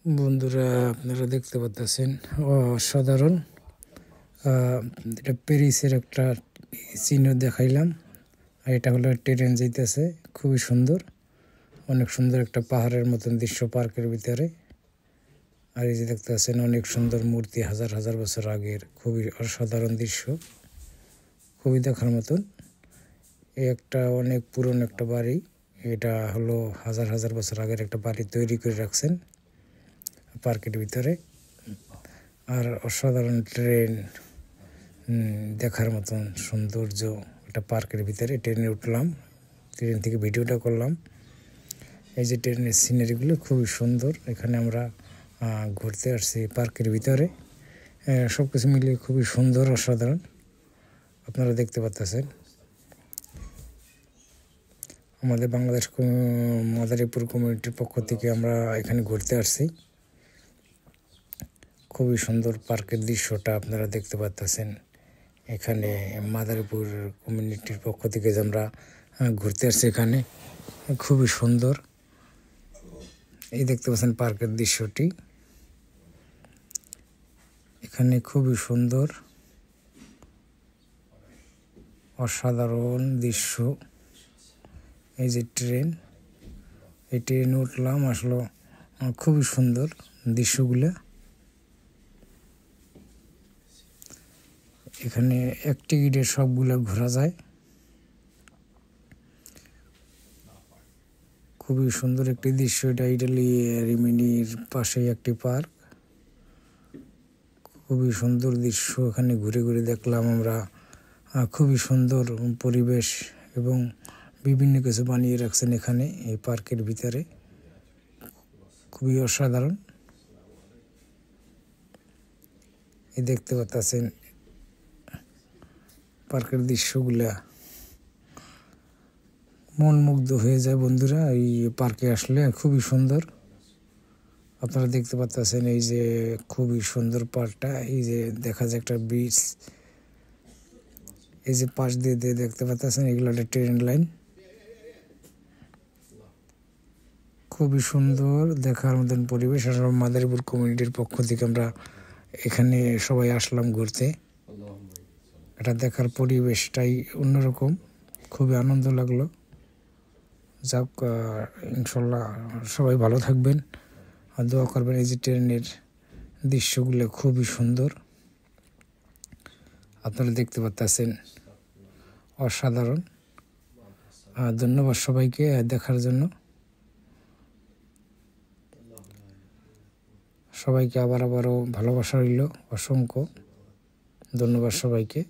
বন্ধুরা, আপনারা দেখতে পাচ্ছেন অসাধারণ। এটা প্যারিসের একটা চিহ্ন দেখাইলাম, আর এটা হলো ট্রেন যাইতেছে, খুবই সুন্দর, অনেক সুন্দর একটা পাহাড়ের মতন দৃশ্য পার্কের ভিতরে। আর এই যে দেখতে পাচ্ছেন অনেক সুন্দর মূর্তি, হাজার হাজার বছর আগের, খুবই অসাধারণ দৃশ্য, খুবই দেখার মতন। একটা অনেক পুরনো একটা বাড়ি, এটা হলো হাজার হাজার বছর আগের একটা বাড়ি তৈরি করে রাখছেন পার্কের ভিতরে। আর অসাধারণ ট্রেন, দেখার মতন সৌন্দর্য একটা পার্কের ভিতরে। ট্রেনে উঠলাম, ট্রেন থেকে ভিডিওটা করলাম। এই যে ট্রেনের সিনারিগুলো খুবই সুন্দর। এখানে আমরা ঘুরতে আসছি পার্কের ভিতরে। সব কিছু মিলিয়ে খুবই সুন্দর, অসাধারণ, আপনারা দেখতে পাচ্ছেন। আমাদের বাংলাদেশ মাদারীপুর কমিউনিটির পক্ষ থেকে আমরা এখানে ঘুরতে আসছি। খুবই সুন্দর পার্কের দৃশ্যটা আপনারা দেখতে পাচ্ছেন। এখানে মাদারীপুর কমিউনিটির পক্ষ থেকে যে আমরা ঘুরতে আসছি, এখানে খুবই সুন্দর। এই দেখতে পাচ্ছেন পার্কের দৃশ্যটি, এখানে খুবই সুন্দর, অসাধারণ দৃশ্য। এই যে ট্রেন, এই ট্রেনে উঠলাম, আসলে খুবই সুন্দর দৃশ্যগুলো। এখানে এক টিকিটে সবগুলো ঘোরা যায়। খুবই সুন্দর একটি দৃশ্য এটা। ইটালি রিমিনির পাশে একটি পার্ক, খুবই সুন্দর দৃশ্য। এখানে ঘুরে ঘুরে দেখলাম আমরা, খুবই সুন্দর পরিবেশ এবং বিভিন্ন কিছু বানিয়ে রাখছেন এখানে এই পার্কের ভিতরে, খুবই অসাধারণ। এই দেখতে পাচ্ছেন পার্কের দৃশ্যগুলা, মন মুগ্ধ হয়ে যায় বন্ধুরা এই পার্কে আসলে। খুবই সুন্দর, আপনারা দেখতে পাচ্ছেন। এই যে খুবই সুন্দর পার্কটা। এই যে দেখা যায় একটা ব্রিজ, এই যে পাশ দিয়ে দেখতে পাচ্ছেন, এগুলো একটা ট্রেন লাইন। খুবই সুন্দর দেখার মতন পরিবেশ। আর মাদারীপুর কমিউনিটির পক্ষ থেকে আমরা এখানে সবাই আসলাম ঘুরতে। এটা দেখার পরিবেশটাই অন্যরকম, খুবই আনন্দ লাগলো। যাক, ইনশাল্লাহ সবাই ভালো থাকবেন আর দোয়া করবেন। এই যে ট্রেনের দৃশ্যগুলো খুবই সুন্দর, আপনারা দেখতে পাচ্ছেন, অসাধারণ। ধন্যবাদ সবাইকে দেখার জন্য। সবাইকে আবারও ভালোবাসা রইল, অসংখ্য ধন্যবাদ সবাইকে।